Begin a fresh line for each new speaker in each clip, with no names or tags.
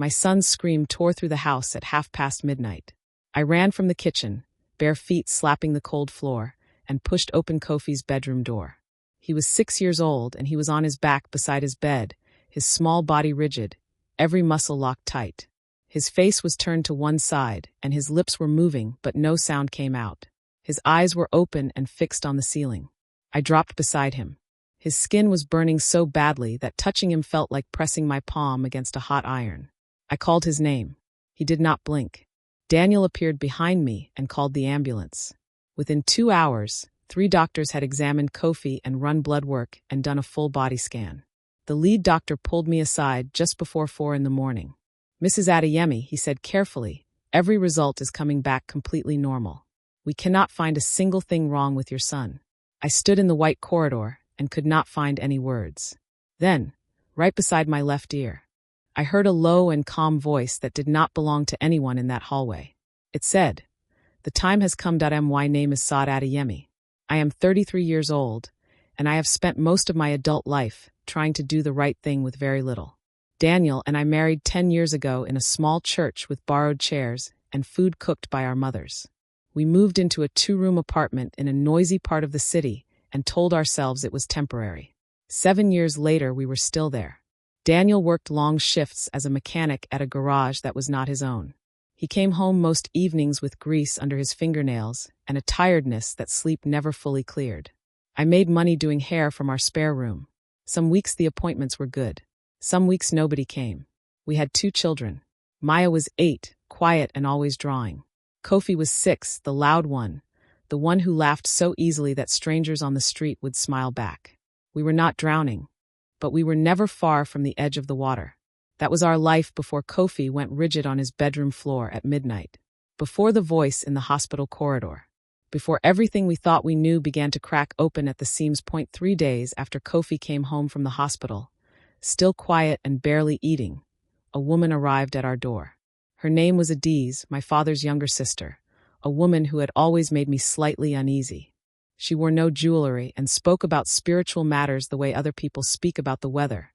My son's scream tore through the house at midnight. I ran from the kitchen, bare feet slapping the cold floor, and pushed open Kofi's bedroom door. He was 6 years old, and he was on his back beside his bed, his small body rigid, every muscle locked tight. His face was turned to one side, and his lips were moving, but no sound came out. His eyes were open and fixed on the ceiling. I dropped beside him. His skin was burning so badly that touching him felt like pressing my palm against a hot iron. I called his name. He did not blink. Daniel appeared behind me and called the ambulance. Within 2 hours, 3 doctors had examined Kofi and run blood work and done a full body scan. The lead doctor pulled me aside just before 4 in the morning. "Mrs. Adeyemi," he said carefully, "every result is coming back completely normal. We cannot find a single thing wrong with your son." I stood in the white corridor and could not find any words. Then, right beside my left ear, I heard a low and calm voice that did not belong to anyone in that hallway. It said, "The time has come. My name is Saad Adeyemi. I am 33 years old, and I have spent most of my adult life trying to do the right thing with very little. Daniel and I married 10 years ago in a small church with borrowed chairs and food cooked by our mothers. We moved into a 2-room apartment in a noisy part of the city and told ourselves it was temporary. 7 years later, we were still there. Daniel worked long shifts as a mechanic at a garage that was not his own. He came home most evenings with grease under his fingernails and a tiredness that sleep never fully cleared. I made money doing hair from our spare room. Some weeks the appointments were good. Some weeks nobody came. We had 2 children. Maya was 8, quiet and always drawing. Kofi was 6, the loud one, the one who laughed so easily that strangers on the street would smile back. We were not drowning, but we were never far from the edge of the water. That was our life before Kofi went rigid on his bedroom floor at midnight, before the voice in the hospital corridor, before everything we thought we knew began to crack open at the seams. 3 days after Kofi came home from the hospital, still quiet and barely eating, a woman arrived at our door. Her name was Adiz, my father's younger sister, a woman who had always made me slightly uneasy. She wore no jewelry and spoke about spiritual matters the way other people speak about the weather.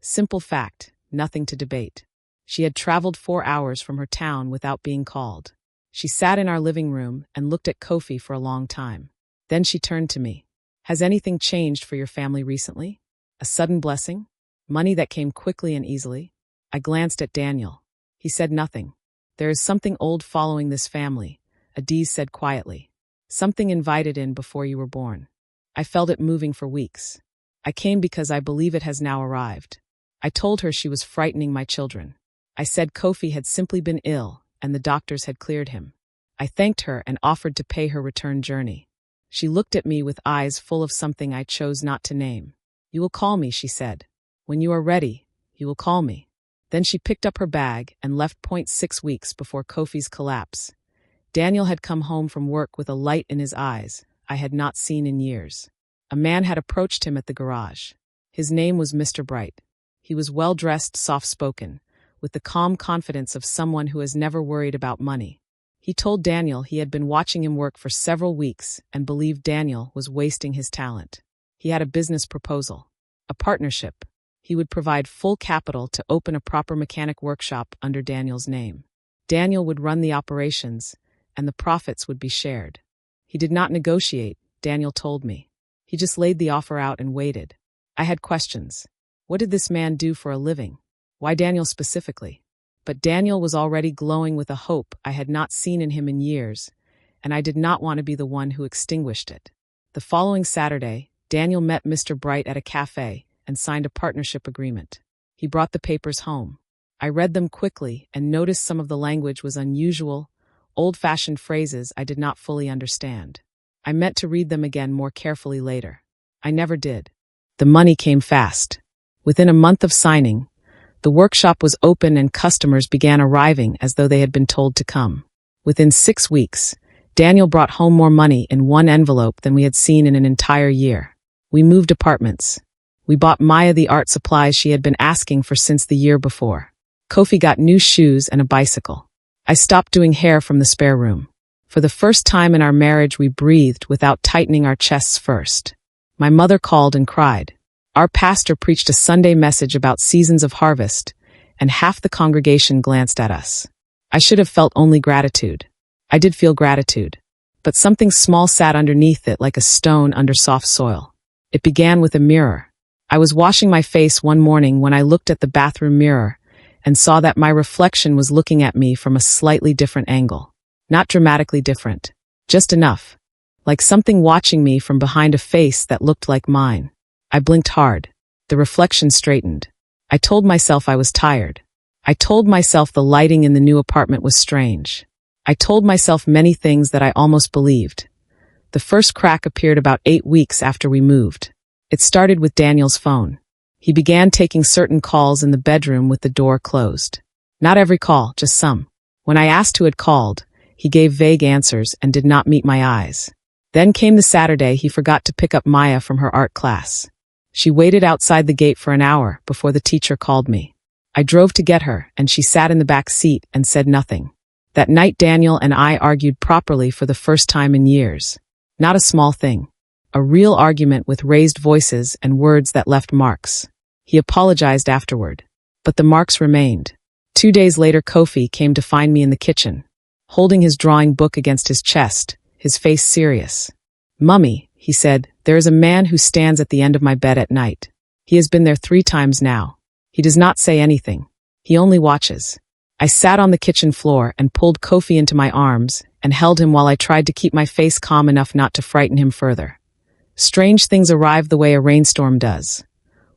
Simple fact, nothing to debate. She had traveled 4 hours from her town without being called. She sat in our living room and looked at Kofi for a long time. Then she turned to me. "Has anything changed for your family recently? A sudden blessing? Money that came quickly and easily?" I glanced at Daniel. He said nothing. "There is something old following this family," Adiz said quietly. "Something invited in before you were born. I felt it moving for weeks. I came because I believe it has now arrived." I told her she was frightening my children. I said Kofi had simply been ill, and the doctors had cleared him. I thanked her and offered to pay her return journey. She looked at me with eyes full of something I chose not to name. "You will call me," she said. "When you are ready, you will call me." Then she picked up her bag and left. 6 weeks before Kofi's collapse, Daniel had come home from work with a light in his eyes I had not seen in years. A man had approached him at the garage. His name was Mr. Bright. He was well-dressed, soft-spoken, with the calm confidence of someone who has never worried about money. He told Daniel he had been watching him work for several weeks and believed Daniel was wasting his talent. He had a business proposal, a partnership. He would provide full capital to open a proper mechanic workshop under Daniel's name. Daniel would run the operations, and the profits would be shared. He did not negotiate, Daniel told me. He just laid the offer out and waited. I had questions. What did this man do for a living? Why Daniel specifically? But Daniel was already glowing with a hope I had not seen in him in years, and I did not want to be the one who extinguished it. The following Saturday, Daniel met Mr. Bright at a cafe and signed a partnership agreement. He brought the papers home. I read them quickly and noticed some of the language was unusual, old-fashioned phrases I did not fully understand. I meant to read them again more carefully later. I never did. The money came fast. Within a month of signing, the workshop was open and customers began arriving as though they had been told to come. Within 6 weeks, Daniel brought home more money in one envelope than we had seen in an entire year. We moved apartments. We bought Maya the art supplies she had been asking for since the year before. Kofi got new shoes and a bicycle. I stopped doing hair from the spare room. For the first time in our marriage, we breathed without tightening our chests first. My mother called and cried. Our pastor preached a Sunday message about seasons of harvest, and half the congregation glanced at us. I should have felt only gratitude. I did feel gratitude, but something small sat underneath it like a stone under soft soil. It began with a mirror. I was washing my face one morning when I looked at the bathroom mirror and saw that my reflection was looking at me from a slightly different angle. Not dramatically different, just enough, like something watching me from behind a face that looked like mine. I blinked hard. The reflection straightened. I told myself I was tired. I told myself the lighting in the new apartment was strange. I told myself many things that I almost believed. The first crack appeared about 8 weeks after we moved. It started with Daniel's phone. He began taking certain calls in the bedroom with the door closed. Not every call, just some. When I asked who had called, he gave vague answers and did not meet my eyes. Then came the Saturday he forgot to pick up Maya from her art class. She waited outside the gate for an hour before the teacher called me. I drove to get her, and she sat in the back seat and said nothing. That night Daniel and I argued properly for the first time in years. Not a small thing. A real argument with raised voices and words that left marks. He apologized afterward. But the marks remained. 2 days later Kofi came to find me in the kitchen, holding his drawing book against his chest, his face serious. "Mummy," he said, "there is a man who stands at the end of my bed at night. He has been there 3 times now. He does not say anything. He only watches." I sat on the kitchen floor and pulled Kofi into my arms and held him while I tried to keep my face calm enough not to frighten him further. Strange things arrive the way a rainstorm does.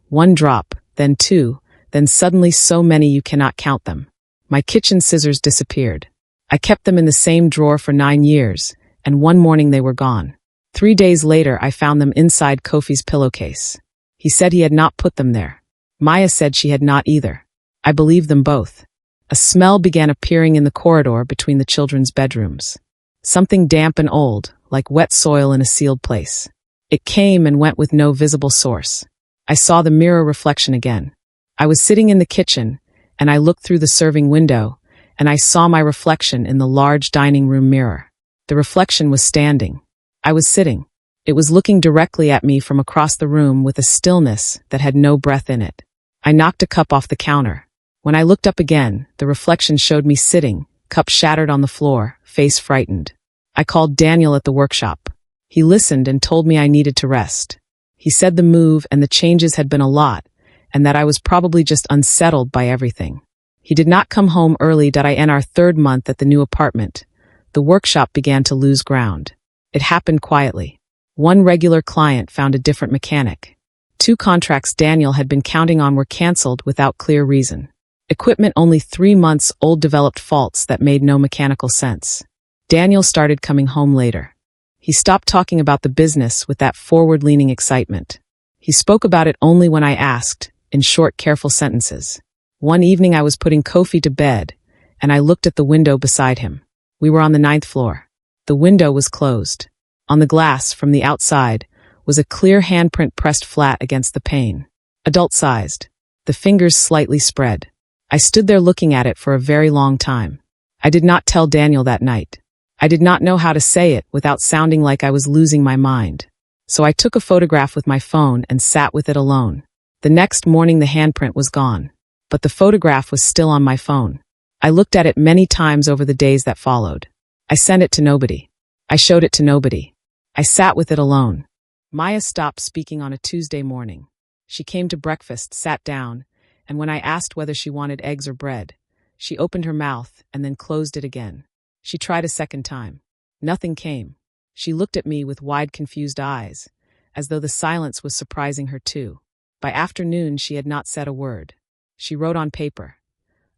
1 drop, then 2, then suddenly so many you cannot count them. My kitchen scissors disappeared. I kept them in the same drawer for 9 years, and one morning they were gone. 3 days later I found them inside Kofi's pillowcase. He said he had not put them there. Maya said she had not either. I believed them both. A smell began appearing in the corridor between the children's bedrooms. Something damp and old, like wet soil in a sealed place. It came and went with no visible source. I saw the mirror reflection again. I was sitting in the kitchen, and I looked through the serving window, and I saw my reflection in the large dining room mirror. The reflection was standing. I was sitting. It was looking directly at me from across the room with a stillness that had no breath in it. I knocked a cup off the counter. When I looked up again, the reflection showed me sitting, cup shattered on the floor, face frightened. I called Daniel at the workshop. He listened and told me I needed to rest. He said the move and the changes had been a lot, and that I was probably just unsettled by everything. He did not come home early. I end our 3rd month at the new apartment. The workshop began to lose ground. It happened quietly. 1 regular client found a different mechanic. 2 contracts Daniel had been counting on were canceled without clear reason. Equipment only 3 months old developed faults that made no mechanical sense. Daniel started coming home later. He stopped talking about the business with that forward-leaning excitement. He spoke about it only when I asked, in short, careful sentences. One evening I was putting Kofi to bed, and I looked at the window beside him. We were on the 9th floor. The window was closed. On the glass, from the outside, was a clear handprint pressed flat against the pane. Adult-sized. The fingers slightly spread. I stood there looking at it for a very long time. I did not tell Daniel that night. I did not know how to say it without sounding like I was losing my mind. So I took a photograph with my phone and sat with it alone. The next morning the handprint was gone, but the photograph was still on my phone. I looked at it many times over the days that followed. I sent it to nobody. I showed it to nobody. I sat with it alone. Maya stopped speaking on a Tuesday morning. She came to breakfast, sat down, and when I asked whether she wanted eggs or bread, she opened her mouth and then closed it again. She tried a second time. Nothing came. She looked at me with wide, confused eyes, as though the silence was surprising her too. By afternoon, she had not said a word. She wrote on paper,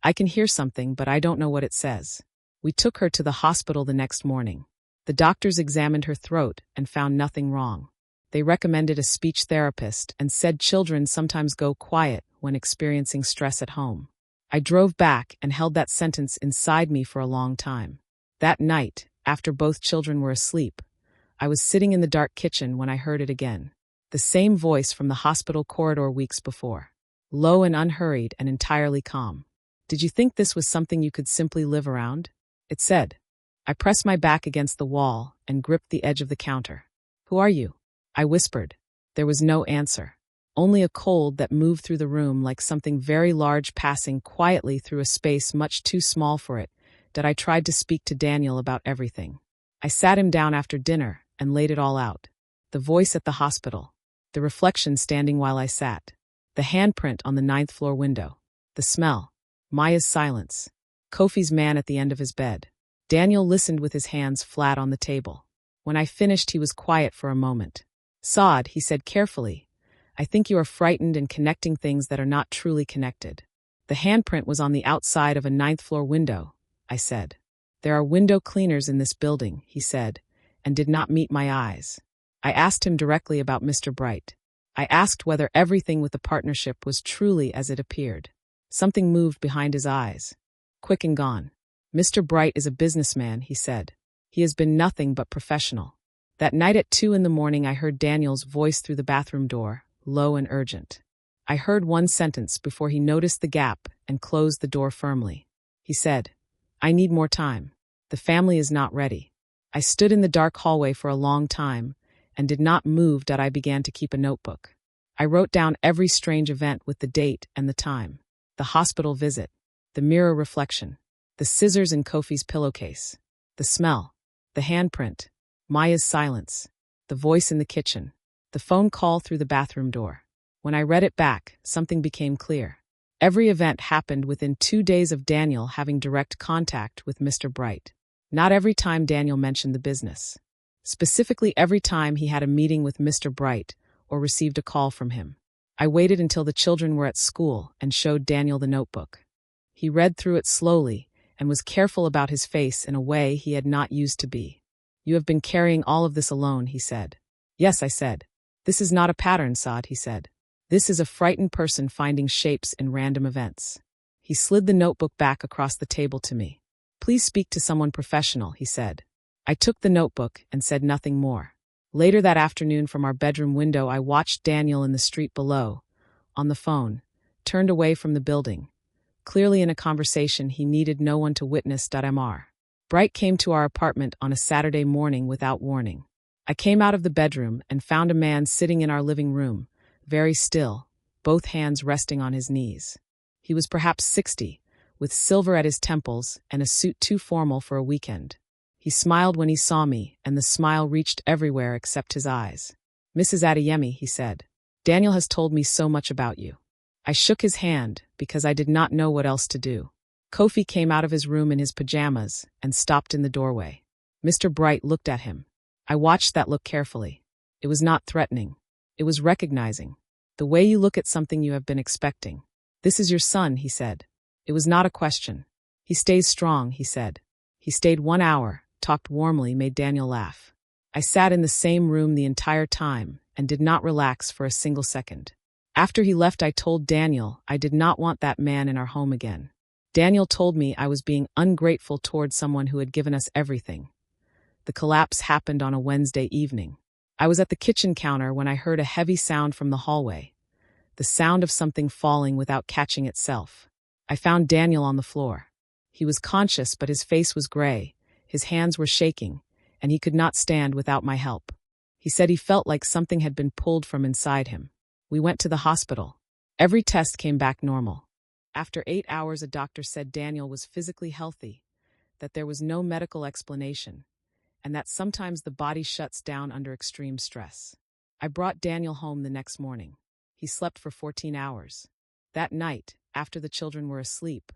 "I can hear something, but I don't know what it says." We took her to the hospital the next morning. The doctors examined her throat and found nothing wrong. They recommended a speech therapist and said children sometimes go quiet when experiencing stress at home. I drove back and held that sentence inside me for a long time. That night, after both children were asleep, I was sitting in the dark kitchen when I heard it again. The same voice from the hospital corridor weeks before. Low and unhurried and entirely calm. "Did you think this was something you could simply live around?" it said. I pressed my back against the wall and gripped the edge of the counter. "Who are you?" I whispered. There was no answer. only a cold that moved through the room like something very large passing quietly through a space much too small for it, that I tried to speak to Daniel about everything. I sat him down after dinner and laid it all out. The voice at the hospital, the reflection standing while I sat, the handprint on the 9th floor window, the smell, Maya's silence, Kofi's man at the end of his bed. Daniel listened with his hands flat on the table. When I finished, he was quiet for a moment. Saad, he said carefully, I think you are frightened and connecting things that are not truly connected. The handprint was on the outside of a 9th floor window, I said. There are window cleaners in this building, he said, and did not meet my eyes. I asked him directly about Mr. Bright. I asked whether everything with the partnership was truly as it appeared. Something moved behind his eyes. Quick and gone. Mr. Bright is a businessman, he said. He has been nothing but professional. That night at 2 a.m. I heard Daniel's voice through the bathroom door, low and urgent. I heard one sentence before he noticed the gap and closed the door firmly. He said, I need more time. The family is not ready. I stood in the dark hallway for a long time and did not move that I began to keep a notebook. I wrote down every strange event with the date and the time, the hospital visit, the mirror reflection, the scissors in Kofi's pillowcase, the smell, the handprint, Maya's silence, the voice in the kitchen, the phone call through the bathroom door. When I read it back, something became clear. Every event happened within 2 days of Daniel having direct contact with Mr. Bright. Not every time Daniel mentioned the business. Specifically every time he had a meeting with Mr. Bright or received a call from him. I waited until the children were at school and showed Daniel the notebook. He read through it slowly and was careful about his face in a way he had not used to be. You have been carrying all of this alone, he said. Yes, I said. This is not a pattern, Saad, he said. This is a frightened person finding shapes in random events. He slid the notebook back across the table to me. Please speak to someone professional, he said. I took the notebook and said nothing more. Later that afternoon from our bedroom window, I watched Daniel in the street below, on the phone, turned away from the building. Clearly in a conversation he needed no one to witness. Mr. Bright came to our apartment on a Saturday morning without warning. I came out of the bedroom and found a man sitting in our living room, very still, both hands resting on his knees. He was perhaps 60, with silver at his temples and a suit too formal for a weekend. He smiled when he saw me, and the smile reached everywhere except his eyes. Mrs. Adeyemi, he said, Daniel has told me so much about you. I shook his hand because I did not know what else to do. Kofi came out of his room in his pajamas and stopped in the doorway. Mr. Bright looked at him. I watched that look carefully. It was not threatening. It was recognizing. The way you look at something you have been expecting. This is your son, he said. It was not a question. He stays strong, he said. He stayed 1 hour, talked warmly, made Daniel laugh. I sat in the same room the entire time and did not relax for a single second. After he left, I told Daniel I did not want that man in our home again. Daniel told me I was being ungrateful towards someone who had given us everything. The collapse happened on a Wednesday evening. I was at the kitchen counter when I heard a heavy sound from the hallway, the sound of something falling without catching itself. I found Daniel on the floor. He was conscious, but his face was gray, his hands were shaking, and he could not stand without my help. He said he felt like something had been pulled from inside him. We went to the hospital. Every test came back normal. After 8 hours, a doctor said Daniel was physically healthy, that there was no medical explanation, and that sometimes the body shuts down under extreme stress. I brought Daniel home the next morning. He slept for 14 hours. That night, after the children were asleep,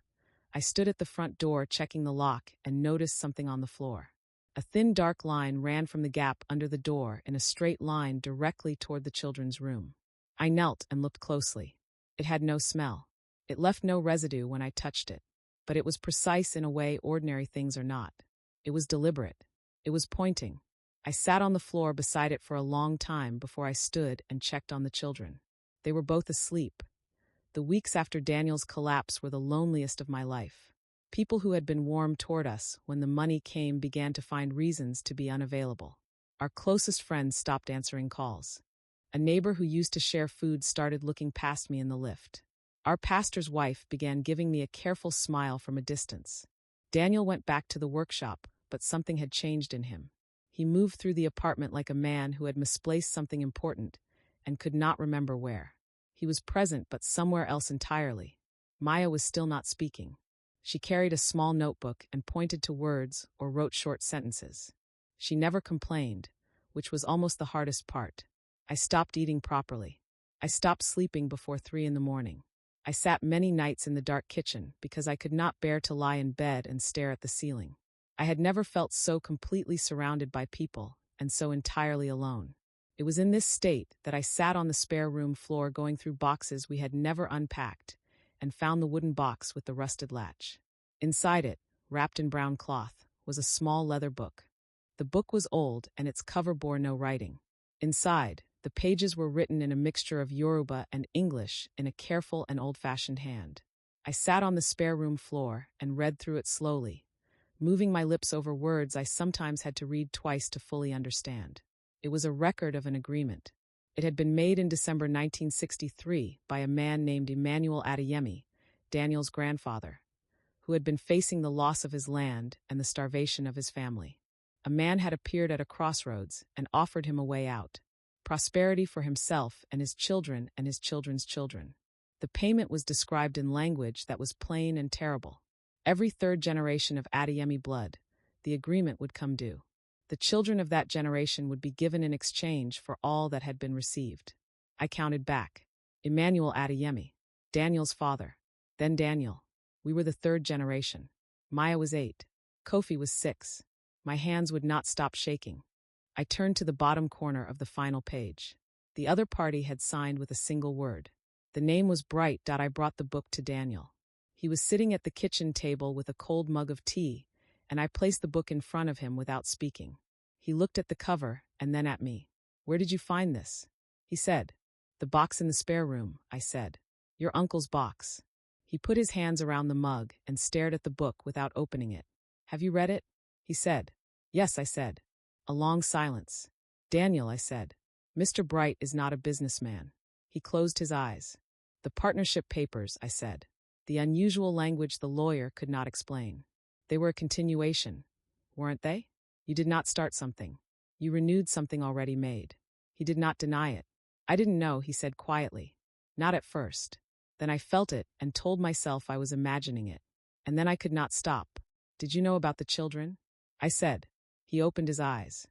I stood at the front door checking the lock and noticed something on the floor. A thin dark line ran from the gap under the door in a straight line directly toward the children's room. I knelt and looked closely. It had no smell. It left no residue when I touched it, but it was precise in a way ordinary things are not. It was deliberate. It was pointing. I sat on the floor beside it for a long time before I stood and checked on the children. They were both asleep. The weeks after Daniel's collapse were the loneliest of my life. People who had been warm toward us when the money came began to find reasons to be unavailable. Our closest friends stopped answering calls. A neighbor who used to share food started looking past me in the lift. Our pastor's wife began giving me a careful smile from a distance. Daniel went back to the workshop, but something had changed in him. He moved through the apartment like a man who had misplaced something important and could not remember where. He was present but somewhere else entirely. Maya was still not speaking. She carried a small notebook and pointed to words or wrote short sentences. She never complained, which was almost the hardest part. I stopped eating properly. I stopped sleeping before 3 in the morning. I sat many nights in the dark kitchen because I could not bear to lie in bed and stare at the ceiling. I had never felt so completely surrounded by people and so entirely alone. It was in this state that I sat on the spare room floor going through boxes we had never unpacked and found the wooden box with the rusted latch. Inside it, wrapped in brown cloth, was a small leather book. The book was old and its cover bore no writing. Inside, the pages were written in a mixture of Yoruba and English in a careful and old-fashioned hand. I sat on the spare room floor and read through it slowly, moving my lips over words I sometimes had to read twice to fully understand. It was a record of an agreement. It had been made in December 1963 by a man named Emmanuel Adeyemi, Daniel's grandfather, who had been facing the loss of his land and the starvation of his family. A man had appeared at a crossroads and offered him a way out. Prosperity for himself and his children and his children's children. The payment was described in language that was plain and terrible. Every third generation of Adeyemi blood, the agreement would come due. The children of that generation would be given in exchange for all that had been received. I counted back. Emmanuel Adeyemi, Daniel's father, then Daniel. We were the third generation. Maya was 8. Kofi was 6. My hands would not stop shaking. I turned to the bottom corner of the final page. The other party had signed with a single word. The name was Bright. I brought the book to Daniel. He was sitting at the kitchen table with a cold mug of tea, and I placed the book in front of him without speaking. He looked at the cover and then at me. "Where did you find this?" he said. "The box in the spare room," I said. "Your uncle's box." He put his hands around the mug and stared at the book without opening it. "Have you read it?" he said. "Yes," I said. A long silence. "Daniel," I said, "Mr. Bright is not a businessman." He closed his eyes. "The partnership papers," I said. The unusual language the lawyer could not explain. "They were a continuation, weren't they? You did not start something. You renewed something already made." He did not deny it. "I didn't know," he said quietly. "Not at first. Then I felt it and told myself I was imagining it. And then I could not stop." "Did you know about the children?" I said. He opened his eyes.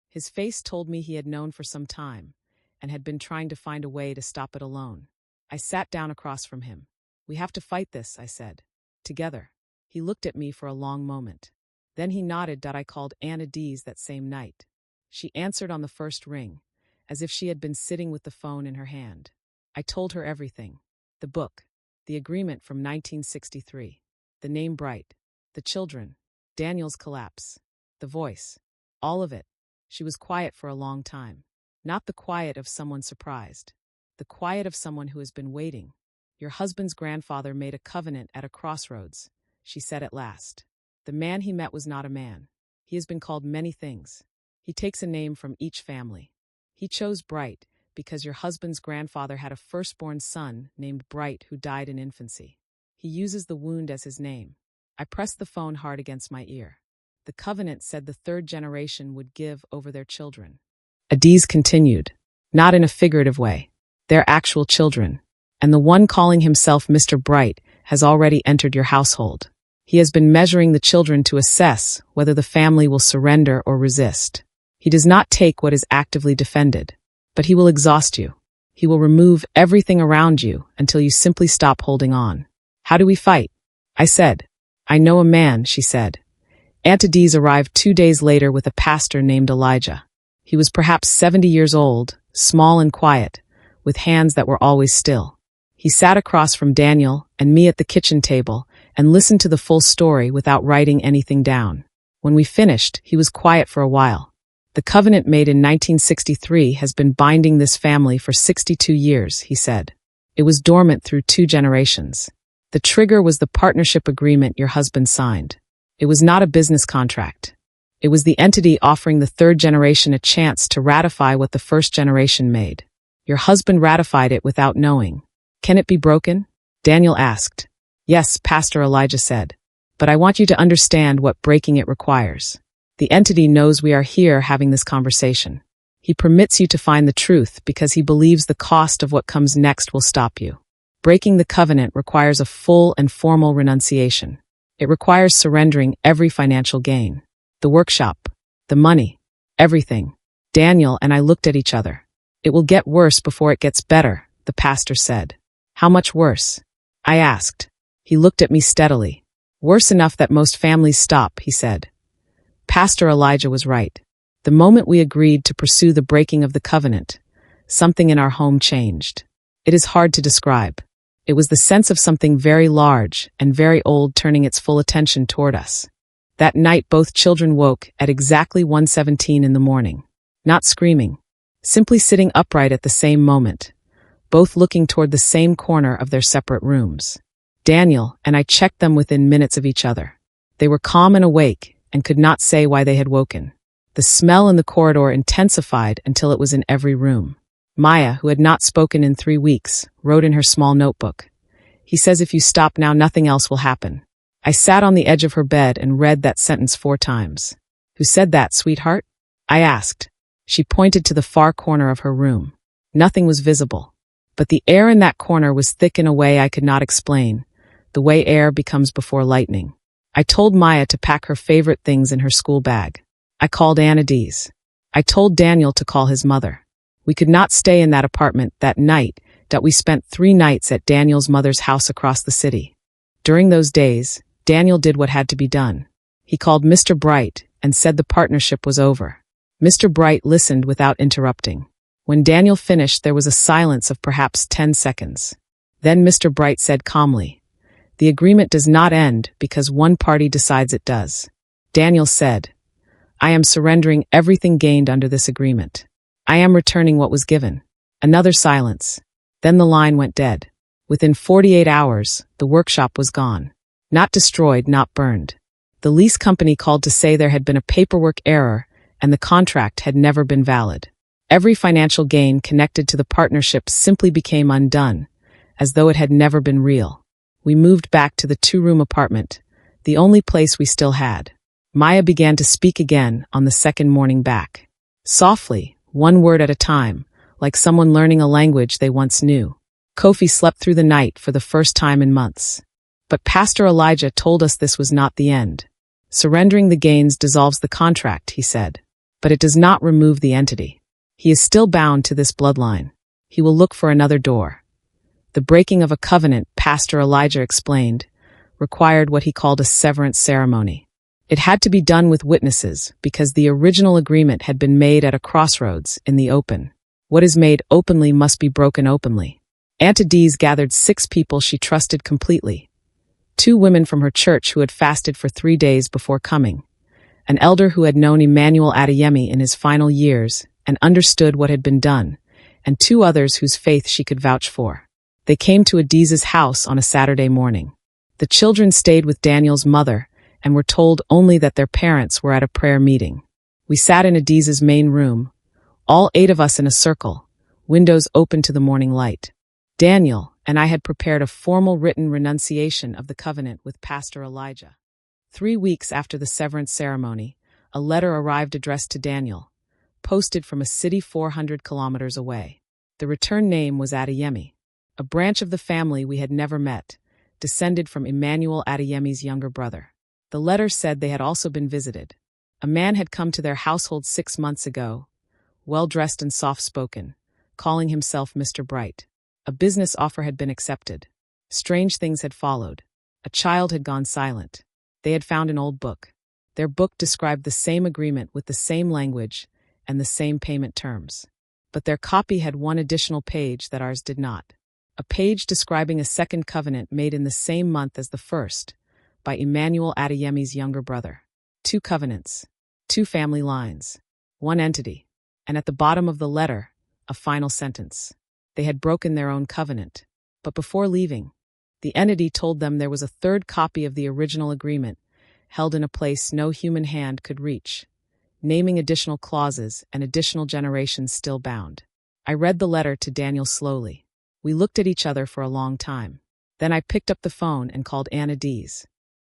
His face told me he had known for some time and had been trying to find a way to stop it alone. I sat down across from him. "We have to fight this," I said. "Together." He looked at me for a long moment. Then he nodded. I called Anna Dees that same night. She answered on the first ring, as if she had been sitting with the phone in her hand. I told her everything. The book, the agreement from 1963, the name Bright, the children, Daniel's collapse, the voice, all of it. She was quiet for a long time. Not the quiet of someone surprised. The quiet of someone who has been waiting. "Your husband's grandfather made a covenant at a crossroads," she said at last. "The man he met was not a man. He has been called many things. He takes a name from each family. He chose Bright because your husband's grandfather had a firstborn son named Bright who died in infancy. He uses the wound as his name." I pressed the phone hard against my ear. The covenant said the third generation would give over their children. Adiz continued, "Not in a figurative way. They're actual children. And the one calling himself Mr. Bright has already entered your household. He has been measuring the children to assess whether the family will surrender or resist. He does not take what is actively defended, but he will exhaust you. He will remove everything around you until you simply stop holding on." "How do we fight?" I said. "I know a man," she said. Aunt Adiz arrived 2 days later with a pastor named Elijah. He was perhaps 70 years old, small and quiet, with hands that were always still. He sat across from Daniel and me at the kitchen table and listened to the full story without writing anything down. When we finished, he was quiet for a while. "The covenant made in 1963 has been binding this family for 62 years, he said. "It was dormant through 2 generations. The trigger was the partnership agreement your husband signed. It was not a business contract. It was the entity offering the third generation a chance to ratify what the first generation made. Your husband ratified it without knowing. Can it be broken?" Daniel asked. "Yes," Pastor Elijah said. "But I want you to understand what breaking it requires. The entity knows we are here having this conversation. He permits you to find the truth because he believes the cost of what comes next will stop you. Breaking the covenant requires a full and formal renunciation. It requires surrendering every financial gain. The workshop, the money, everything. Daniel and I looked at each other. It will get worse before it gets better, the pastor said. How much worse? I asked. He looked at me steadily. Worse enough that most families stop, he said. Pastor Elijah was right. The moment we agreed to pursue the breaking of the covenant, something in our home changed. It is hard to describe. It was the sense of something very large and very old turning its full attention toward us. That night both children woke at exactly 1:17 in the morning. Not screaming. Simply sitting upright at the same moment, both looking toward the same corner of their separate rooms. Daniel and I checked them within minutes of each other. They were calm and awake and could not say why they had woken. The smell in the corridor intensified until it was in every room. Maya, who had not spoken in 3 weeks, wrote in her small notebook. He says if you stop now, nothing else will happen. I sat on the edge of her bed and read that sentence 4 times. Who said that, sweetheart? I asked. She pointed to the far corner of her room. Nothing was visible. But the air in that corner was thick in a way I could not explain, the way air becomes before lightning. I told Maya to pack her favorite things in her school bag. I called Anna Dees. I told Daniel to call his mother. We could not stay in that apartment that night that we spent 3 nights at Daniel's mother's house across the city. During those days, Daniel did what had to be done. He called Mr. Bright and said the partnership was over. Mr. Bright listened without interrupting. When Daniel finished, there was a silence of perhaps 10 seconds. Then Mr. Bright said calmly, "The agreement does not end because one party decides it does." Daniel said, "I am surrendering everything gained under this agreement. I am returning what was given." Another silence. Then the line went dead. Within 48 hours, the workshop was gone. Not destroyed, not burned. The lease company called to say there had been a paperwork error and the contract had never been valid. Every financial gain connected to the partnership simply became undone, as though it had never been real. We moved back to the 2-room apartment, the only place we still had. Maya began to speak again on the second morning back. Softly, 1 word at a time, like someone learning a language they once knew. Kofi slept through the night for the first time in months. But Pastor Elijah told us this was not the end. Surrendering the gains dissolves the contract, he said. But it does not remove the entity. He is still bound to this bloodline. He will look for another door. The breaking of a covenant, Pastor Elijah explained, required what he called a severance ceremony. It had to be done with witnesses because the original agreement had been made at a crossroads in the open. What is made openly must be broken openly. Auntie Dees gathered 6 people she trusted completely. 2 women from her church who had fasted for 3 days before coming. An elder who had known Emmanuel Adeyemi in his final years and understood what had been done, and 2 others whose faith she could vouch for. They came to Adiz's house on a Saturday morning. The children stayed with Daniel's mother and were told only that their parents were at a prayer meeting. We sat in Adiz's main room, all 8 of us in a circle, windows open to the morning light. Daniel and I had prepared a formal written renunciation of the covenant with Pastor Elijah. 3 weeks after the severance ceremony, a letter arrived addressed to Daniel, posted from a city 400 kilometers away. The return name was Adeyemi, a branch of the family we had never met, descended from Emmanuel Adeyemi's younger brother. The letter said they had also been visited. A man had come to their household 6 months ago, well-dressed and soft-spoken, calling himself Mr. Bright. A business offer had been accepted. Strange things had followed. A child had gone silent. They had found an old book. Their book described the same agreement with the same language and the same payment terms. But their copy had 1 additional page that ours did not. A page describing a second covenant made in the same month as the first, by Emmanuel Adeyemi's younger brother. 2 covenants, 2 family lines, 1 entity, and at the bottom of the letter, a final sentence. They had broken their own covenant. But before leaving, the entity told them there was a 3rd copy of the original agreement, held in a place no human hand could reach, naming additional clauses and additional generations still bound. I read the letter to Daniel slowly. We looked at each other for a long time. Then I picked up the phone and called Anna Dees.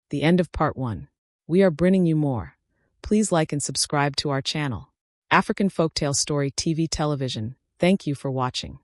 The end of part 1. We are bringing you more. Please like and subscribe to our channel. African Folktale Story TV Television. Thank you for watching.